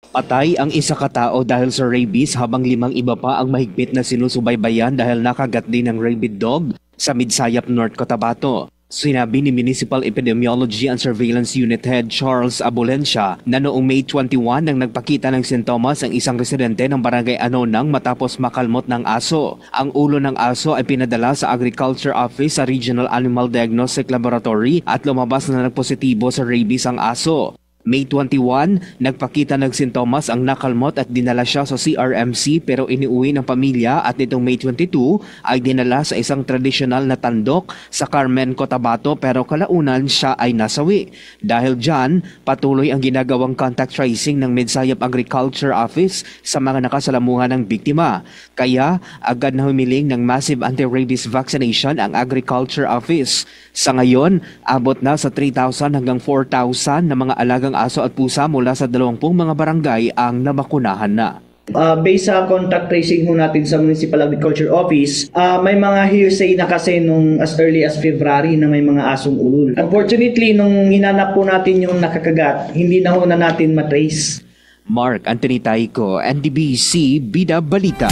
Patay ang isa katao dahil sa rabies habang 5 iba pa ang mahigpit na sinusubaybayan dahil nakagat din ng rabid dog sa Midsayap, North Cotabato. Sinabi ni Municipal Epidemiology and Surveillance Unit Head Charles Abulencia na noong May 21 nang nagpakita ng sintomas ang isang residente ng Barangay Anonang matapos makalmot ng aso. Ang ulo ng aso ay pinadala sa Agriculture Office sa Regional Animal Diagnostic Laboratory at lumabas na nagpositibo sa rabies ang aso. May 21, nagpakita ng sintomas ang nakalmot at dinala siya sa CRMC pero iniuwi ng pamilya at nitong May 22 ay dinala sa isang tradisyonal na tandok sa Carmen, Cotabato pero kalaunan siya ay nasawi. Dahil dyan, patuloy ang ginagawang contact tracing ng Midsayap Agriculture Office sa mga nakasalamuhan ng biktima. Kaya agad na humiling ng massive anti-rabies vaccination ang Agriculture Office. Sa ngayon, abot na sa 3,000 hanggang 4,000 na mga alagang aso at pusa mula sa 20 mga barangay ang nabakunahan na. Based sa contact tracing ho natin sa Municipal Agriculture Office, may mga hearsay na kasi nung as early as February na may mga asong ulul. Unfortunately, nung hinanap po natin yung nakakagat, hindi na ho na natin matrace. Mark Anthony Taico, NDBC Bida Balita.